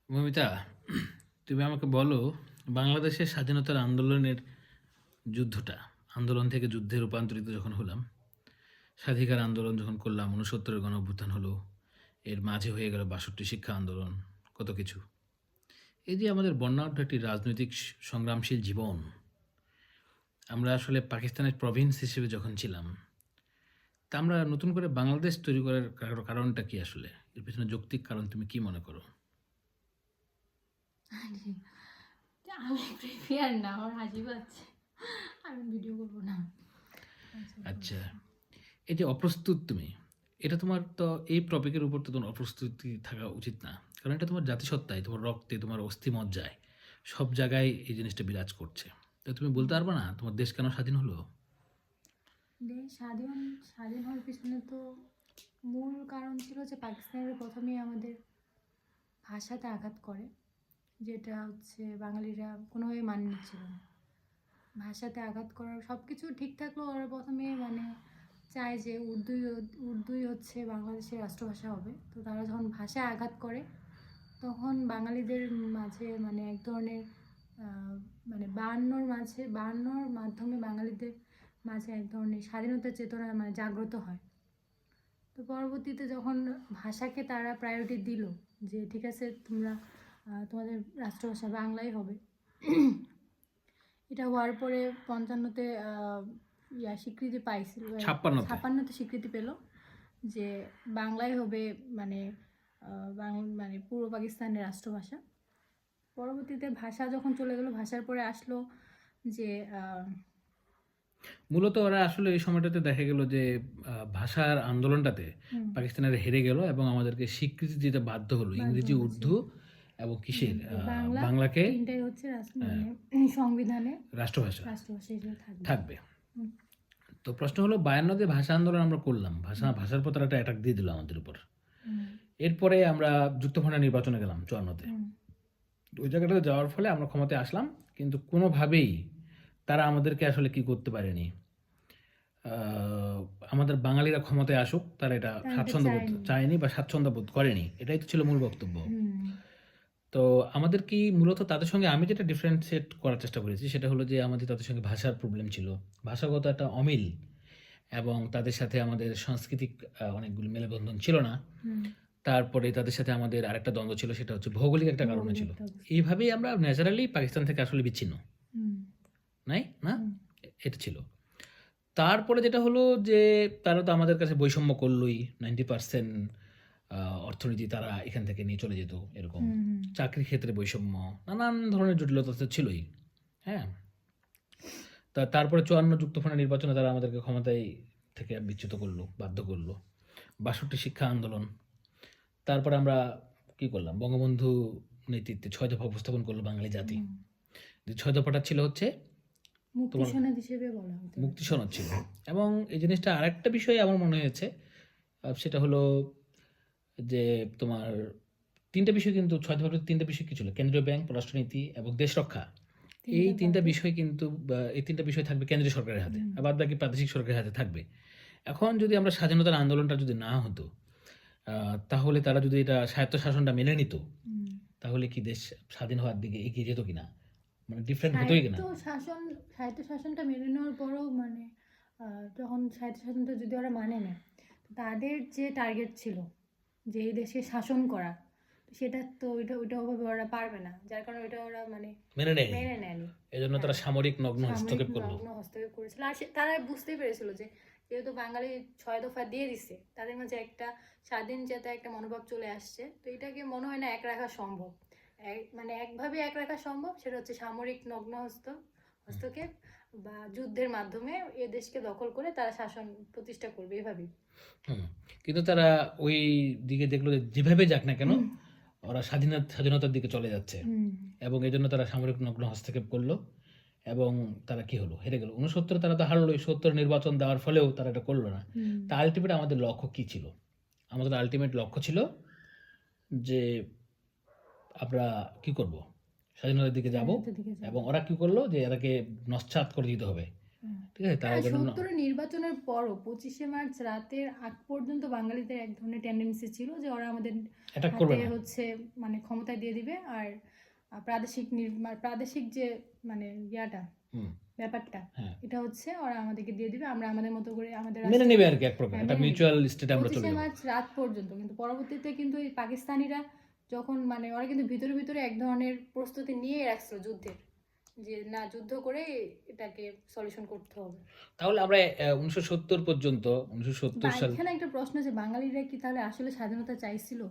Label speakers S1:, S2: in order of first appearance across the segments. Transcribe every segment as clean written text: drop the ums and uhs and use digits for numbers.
S1: মমিতা, তুমি আমাকে বলো, বাংলাদেশের স্বাধীনতার আন্দোলনের আন্দোলন থেকে যুদ্ধে রূপান্তরিত যখন হলাম, স্বাধিকার আন্দোলন যখন করলাম, 69-এর গণ অভ্যুত্থান হলো, এর মাঝে হয়ে গেল 62 শিক্ষা আন্দোলন, কত কিছু। এই যে আমাদের বর্ণাঢ্য একটি রাজনৈতিক সংগ্রামশীল জীবন, আমরা আসলে পাকিস্তানের প্রভিন্স হিসেবে যখন ছিলাম, তা আমরা নতুন করে বাংলাদেশ তৈরি করার কারণটা কি আসলে? এর পেছনে যৌক্তিক কারণ তুমি কি মনে করো?
S2: আমি প্রিপেয়ার না, আমার হাসি পাচ্ছে, আমি ভিডিও করবো না।
S1: আচ্ছা, এই যে অপ্রস্তুত তুমি, এটা তোমার তো এই টপিকের উপর তো তোমার অপ্রস্তুতি থাকা উচিত না, কারণ এটা তোমার জাতিসত্তায়, তোমার রক্তে, তোমার অস্থিমজ্জায় সব জায়গায় এই জিনিসটা বিরাজ করছে। তো তুমি বলতে পারবে না তোমার দেশ কেন স্বাধীন হলো?
S2: দেশ স্বাধীন হওয়ার পিছনে তো মূল কারণ ছিল যে পাকিস্তানের প্রথমেই আমাদের ভাষাতে আঘাত করে, যেটা হচ্ছে বাঙালিরা কোনোভাবেই মান্য ছিল না। ভাষাতে আঘাত করার সব কিছু ঠিক থাকলেও ওরা প্রথমে চায় যে উর্দুই হচ্ছে বাংলাদেশের রাষ্ট্রভাষা হবে। তো তারা যখন ভাষায় আঘাত করে তখন বাঙালিদের মাঝে এক ধরনের বায়ান্নর মাধ্যমে বাঙালিদের মাঝে এক ধরনের স্বাধীনতার চেতনা জাগ্রত হয়। তো পরবর্তীতে যখন ভাষাকে তারা প্রায়োরিটি দিল যে ঠিক আছে তোমরা তোমাদের রাষ্ট্রভাষা বাংলাই হবে, এটা হওয়ার পরে 55-তে স্বীকৃতি পাইছিল, 56-তে স্বীকৃতি পেল যে বাংলাই হবে পূর্ব পাকিস্তানের রাষ্ট্রভাষা। পরবর্তীতে ভাষা যখন চলে গেল, ভাষার পরে আসলো যে
S1: মূলত ওরা আসলে এই সময়টাতে দেখা গেল যে ভাষার আন্দোলনটাতে পাকিস্তানের হেরে গেল এবং আমাদেরকে স্বীকৃতি দিতে বাধ্য হলো ইংরেজি, উর্দু এবং কিসের বাংলাকে
S2: তিনটাই হচ্ছে সংবিধানে রাষ্ট্রভাষা
S1: থাকবে। তো প্রশ্ন হলো 52-তে ভাষা আন্দোলন আমরা করলাম, ভাষার পর তারা একটা অ্যাটাক দিয়ে দিল আমাদের উপর। এরপরে আমরা যুক্তফ্রন্টের নির্বাচনে গেলাম 54-তে। ওই জায়গাটাতে যাওয়ার ফলে আমরা ক্ষমতায় আসলাম, কিন্তু কোনোভাবেই তারা আমাদেরকে আসলে কি করতে পারেনি, আমাদের বাঙালিরা ক্ষমতায় আসুক, তারা এটা স্বাচ্ছন্দ্যবোধ চায়নি বা স্বাচ্ছন্দ্যবোধ করেনি, এটাই তো ছিল মূল বক্তব্য। তো আমাদের কি মূলত তাদের সঙ্গে আমি যেটা ডিফারেন্সিয়েট করার চেষ্টা করেছি সেটা হলো যে আমাদের তাদের সঙ্গে ভাষার প্রবলেম ছিল, ভাষাগত একটা অমিল, এবং তাদের সাথে আমাদের সাংস্কৃতিক অনেকগুলো মেলবন্ধন ছিল না। তারপরে তাদের সাথে আমাদের আরেকটা দ্বন্দ্ব ছিল, সেটা হচ্ছে ভৌগোলিক একটা কারণে ছিল। এইভাবেই আমরা ন্যাচারালি পাকিস্তান থেকে আসলে বিচ্ছিন্ন না, এটা ছিল। তারপরে যেটা হলো যে তারা তো আমাদের কাছে বৈষম্য করলোই, 90% অর্থনীতি তারা এখান থেকে নিয়ে চলে যেত, এরকম চাকরির ক্ষেত্রে বৈষম্য, নানান ধরনের জটিলতা তো ছিলই। হ্যাঁ, তারপরে 54 যুক্তফ্রন্টের নির্বাচনে তারা আমাদেরকে ক্ষমতায় থেকে বিচ্যুত করলো, বাধ্য করলো। 62 শিক্ষা আন্দোলন, তারপরে আমরা কি করলাম, বঙ্গবন্ধু নেতৃত্বে 6 দফা উপস্থাপন করলো বাঙালি জাতি। 6 দফাটা ছিল হচ্ছে মুক্তি সনদ ছিল। এবং এই জিনিসটা আরেকটা বিষয় আমার মনে হয়েছে, সেটা হলো যে তোমার 3টা বিষয়, কিন্তু 6 দফার 3টা বিষয় কি ছিল, কেন্দ্রীয় ব্যাংক, পররাষ্ট্রনীতি এবং দেশ রক্ষা। এই 3টা বিষয় কিন্তু এই 3টা বিষয় থাকবে কেন্দ্রীয় সরকারের হাতে, আর বাদ বাকি প্রাদেশিক সরকারের হাতে থাকবে। এখন যদি আমরা স্বাধীনতার আন্দোলনটা যদি না হতো, তাহলে তারা যদি এটা স্বায়ত্তশাসনটা মেনে নিত, তাহলে কি দেশ স্বাধীন হওয়ার দিকে এগিয়ে যেত কিনা, ডিফারেন্ট হতোই কিনা।
S2: স্বায়ত্তশাসনটা মেনে নেওয়ার পরেও যখন স্বায়ত্তশাসনটা যদি ওরা মানে না, তাদের যে টার্গেট ছিল যে এই দেশে শাসন করা, সেটা তো ওইটা ওভাবে ওরা পারবে না, যার কারণে ওইটা ওরা
S1: মেনে নেয়নি। এজন্য তারা সামরিক নগ্ন হস্তক্ষেপ
S2: করেছিল। আর তারা বুঝতেই পেরেছিল যে যেহেতু বাঙালি 6 দফা দিয়ে দিছে, তাদের মাঝে একটা স্বাধীন চেতা একটা মনোভাব চলে আসছে। তো এটাকে মনে হয় না এক রাখা সম্ভব, একভাবে এক রাখা সম্ভব, সেটা হচ্ছে সামরিক নগ্ন হস্তক্ষেপ বা যুদ্ধের মাধ্যমে এ দেশকে দখল করে তারা শাসন প্রতিষ্ঠা করবে, এভাবেই।
S1: কিন্তু তারা ওই দিকে দেখলো যেভাবে যাক না কেন ওরা স্বাধীনতার দিকে চলে যাচ্ছে, এবং এই জন্য তারা সামরিক নগ্ন হস্তক্ষেপ করলো, এবং তারা কি হলো, হেরে গেল। 69 তারা তো হারলো, 70 নির্বাচন দেওয়ার ফলেও তারা এটা করলো না। তা আলটিমেট আমাদের লক্ষ্য কি ছিল? আমাদের আলটিমেট লক্ষ্য ছিল যে আমরা কি করব, স্বাধীনতার দিকে যাব, এবং ওরা কি করলো যে এটাকে নস্যাৎ করে দিতে হবে, ঠিক আছে, তারা যেন
S2: ৭০ নির্বাচনের পরও 25শে মার্চ রাতের আগ পর্যন্ত বাঙালিদের এক ধরনের টেন্ডেন্সি ছিল যে ওরা আমাদের
S1: অ্যাটাক করবে
S2: হাতে
S1: না।
S2: হচ্ছে মানে ক্ষমতায় দিয়ে দিবে, আর প্রাদেশিক যে মানে ইয়াটা
S1: হুম,
S2: ব্যাপারটা,
S1: হ্যাঁ,
S2: এটা হচ্ছে ওরা আমাদেরকে দিয়ে দিবে, আমরা আমাদের মতো করে আমাদের
S1: মেনে
S2: রাষ্ট্র
S1: নেবে আর কি এক প্রকার,
S2: হ্যাঁ,
S1: একটা
S2: মেনে নিবে।
S1: মিউচুয়াল স্টেটে আমরা চলে
S2: 25শে
S1: যাবো।
S2: মার্চ রাত পর্যন্ত, কিন্তু পরবর্তীতে কিন্তু এই পাকিস্তানিরা যখন মানে ওরা কিন্তু ভিতরে ভিতরে এক ধরনের প্রস্তুতি নিয়ে রাখছিল যুদ্ধের, যে না যুদ্ধ করে এটাকে সলিউশন করতে হবে।
S1: তাহলে আমরা 1970 পর্যন্ত, 1970 সাল,
S2: এখানে একটা প্রশ্ন আছে, বাঙালিরা কি তাহলে আসলে স্বাধীনতা চাইছিল?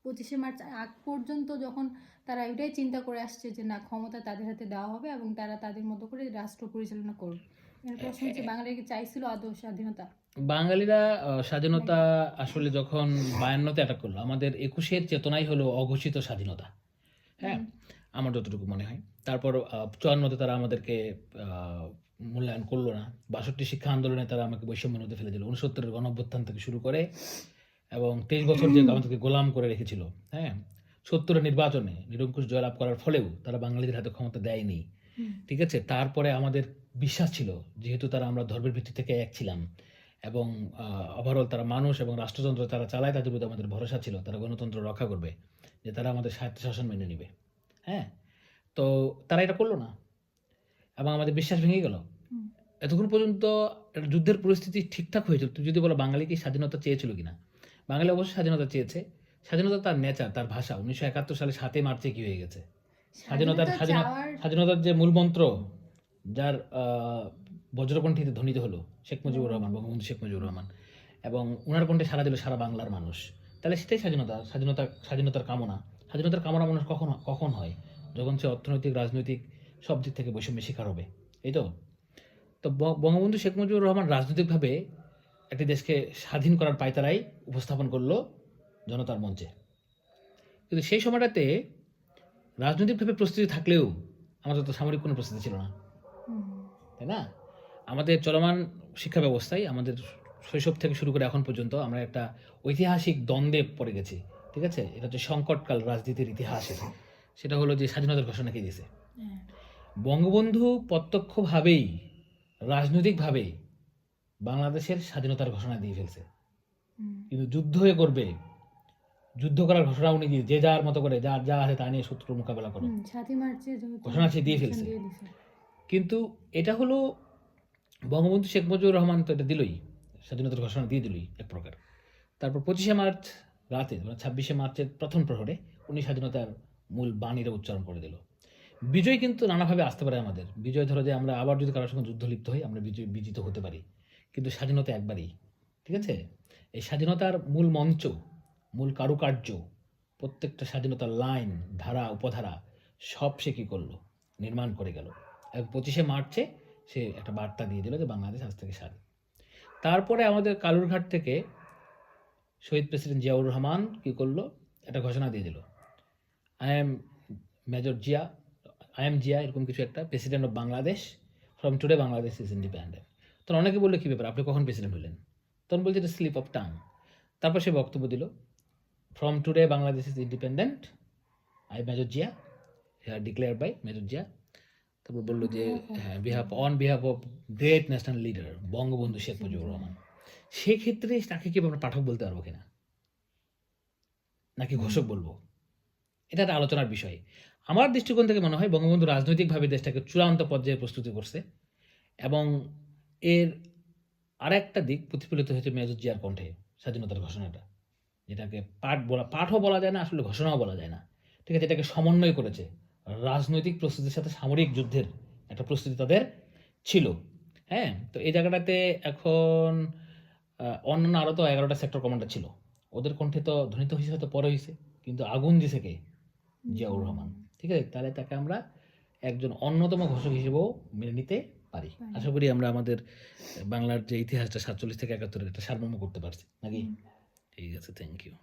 S2: 25শে মার্চ আগ পর্যন্ত যখন তারা এটাই চিন্তা করে আসছে যে না ক্ষমতা তাদের হাতে দেওয়া হবে এবং তারা তাদের মতো করে রাষ্ট্র পরিচালনা করবে, এর প্রশ্ন হচ্ছে বাঙালিরা কি চাইছিল আদৌ স্বাধীনতা?
S1: বাঙালিরা স্বাধীনতা আসলে যখন 52-তে অ্যাটাক করলো, আমাদের 21-এর চেতনাই হলো অঘোষিত স্বাধীনতা, হ্যাঁ, আমার যতটুকু মনে হয়। তারপর 54-তে তারা আমাদেরকে মূল্যায়ন করলো না, 62 শিক্ষা আন্দোলনে তারা আমাকে বৈষম্যের মধ্যে ফেলে দিল, 69-এর গণঅভ্যুত্থান থেকে শুরু করে, এবং 23 বছর যে আমাদেরকে গোলাম করে রেখেছিল, হ্যাঁ, 70-এর নির্বাচনে নিরঙ্কুশ জয়লাভ করার ফলেও তারা বাঙালিদের হাতে ক্ষমতা দেয়নি, ঠিক আছে। তারপরে আমাদের বিশ্বাস ছিল, যেহেতু তারা আমরা ধর্মের ভিত্তি থেকে এক ছিলাম, এবং ওভারঅল তারা মানুষ এবং রাষ্ট্রযন্ত্র তারা চালায়, তাদের প্রতি আমাদের ভরসা ছিল তারা গণতন্ত্র রক্ষা করবে, যে তারা আমাদের স্বায়ত্তশাসন মেনে নেবে, হ্যাঁ। তো তারা এটা করলো না এবং আমাদের বিশ্বাস ভেঙে গেল। এতক্ষণ পর্যন্ত একটা যুদ্ধের পরিস্থিতি ঠিকঠাক হয়েছিল। তুমি যদি বলো বাঙালি কি স্বাধীনতা চেয়েছিল কিনা, বাঙালি অবশ্যই স্বাধীনতা চেয়েছে। স্বাধীনতা তার নেচার, তার ভাষা। 1971 সালে 7 মার্চে কি হয়ে গেছে, স্বাধীনতার যে মূল মন্ত্র, যার বজ্রকণ্ঠিতে ধ্বনিত হলো শেখ মুজিবুর রহমান, বঙ্গবন্ধু শেখ মুজিবুর রহমান, এবং ওনার কণ্ঠে সারা দিল সারা বাংলার মানুষ। তাহলে সেটাই স্বাধীনতার কামনা। স্বাধীনতার কামনা মানুষ কখন হয়, যখন সে অর্থনৈতিক, রাজনৈতিক সব দিক থেকে বৈষম্যের শিকার হবে, এই তো। তো বঙ্গবন্ধু শেখ মুজিবুর রহমান রাজনৈতিকভাবে একটি দেশকে স্বাধীন করার পায়তারাই উপস্থাপন করলো জনতার মঞ্চে। কিন্তু সেই সময়টাতে রাজনৈতিকভাবে প্রস্তুতি থাকলেও আমাদের তো সামরিক কোনো প্রস্তুতি ছিল না, তাই না? আমাদের চলমান শিক্ষা ব্যবস্থায় আমাদের শৈশব থেকে শুরু করে এখন পর্যন্ত আমরা একটা ঐতিহাসিক দ্বন্দ্বে পড়ে গেছি, ঠিক আছে। এটা হচ্ছে সংকটকাল রাজনীতির ইতিহাসে। সেটা হলো যে স্বাধীনতার ঘোষণা কে দিয়েছে বঙ্গবন্ধু, প্রত্যক্ষভাবেই রাজনৈতিকভাবে বাংলাদেশের স্বাধীনতার ঘোষণা দিয়ে ফেলছে, কিন্তু যুদ্ধ হয়ে করবে, যুদ্ধ করার ঘোষণা উনি দিয়ে, যে যার মতো করে যার যা আছে তা নিয়ে শত্রুর মোকাবেলা করো,
S2: 7 মার্চে
S1: ঘোষণা সে দিয়ে ফেলছে। কিন্তু এটা হলো বঙ্গবন্ধু শেখ মুজিবুর রহমান তো এটা দিলই, স্বাধীনতার ঘোষণা দিয়ে দিলই এক প্রকার। তারপর 25শে মার্চ রাতে, মানে 26শে মার্চের প্রথম প্রহরে উনি স্বাধীনতার মূল বাণীরা উচ্চারণ করে দিল। বিজয় কিন্তু নানাভাবে আসতে পারে আমাদের। বিজয় ধরো যে আমরা আবার যদি কারোর সঙ্গে যুদ্ধ লিপ্ত হই, আমরা বিজিত হতে পারি, কিন্তু স্বাধীনতা একবারই, ঠিক আছে। এই স্বাধীনতার মূল মঞ্চ, মূল কারুকার্য, প্রত্যেকটা স্বাধীনতার লাইন, ধারা, উপধারা সব সে কী করলো, নির্মাণ করে গেল। এবং 25শে মার্চে সে একটা বার্তা দিয়ে দিল যে বাংলাদেশ আজ থেকে স্বাধীন। তারপরে আমাদের কালুরঘাট থেকে শহীদ প্রেসিডেন্ট জিয়াউর রহমান কী করলো, একটা ঘোষণা দিয়ে দিল, আই এম জিয়া, এরকম কিছু একটা, president of Bangladesh, from today Bangladesh is independent. তখন অনেকে বললো কী ব্যাপার, আপনি কখন প্রেসিডেন্ট হলেন? তখন বলছে এটা স্লিপ অফ টাং। তারপর সে বক্তব্য দিল, from today Bangladesh is independent, I major Zia, here declare by major Zia. তারপর বললো যে on behalf of great national leader Bangabandhu Sheikh Mujibur Rahman. সেক্ষেত্রে তাকে কি আমরা পাঠক বলতে পারবো কিনা, নাকি ঘোষক বলবো, এটা একটা আলোচনার বিষয়। আমার দৃষ্টিকোণ থেকে মনে হয় বঙ্গবন্ধু রাজনৈতিকভাবে দেশটাকে চূড়ান্ত পর্যায়ে প্রস্তুতি করছে, এবং এর আরেকটা দিক প্রতিফলিত হয়েছে মেজর জিয়ার কণ্ঠে, স্বাধীনতার ঘোষণাটা, যেটাকে পাঠও বলা যায় না, আসলে ঘোষণাও বলা যায় না, ঠিক আছে। এটাকে সমন্বয় করেছে রাজনৈতিক প্রস্তুতির সাথে সামরিক যুদ্ধের একটা প্রস্তুতি তাদের ছিল, হ্যাঁ। তো এই জায়গাটাতে এখন অন্যান্য আরও তো 11টা সেক্টর কমান্ডার ছিল, ওদের কণ্ঠে তো ধ্বনিত হয়েছে, হয়তো পরে হয়েছে, কিন্তু আগুন দিছে কে, জিয়াউর রহমান, ঠিক আছে। তাহলে তাকে আমরা একজন অন্যতম ঘোষক হিসেবেও মেনে নিতে পারি। আশা করি আমরা আমাদের বাংলার যে ইতিহাসটা 47 থেকে 71 একটা সারমর্ম করতে পারছি নাকি। ঠিক আছে, থ্যাংক ইউ।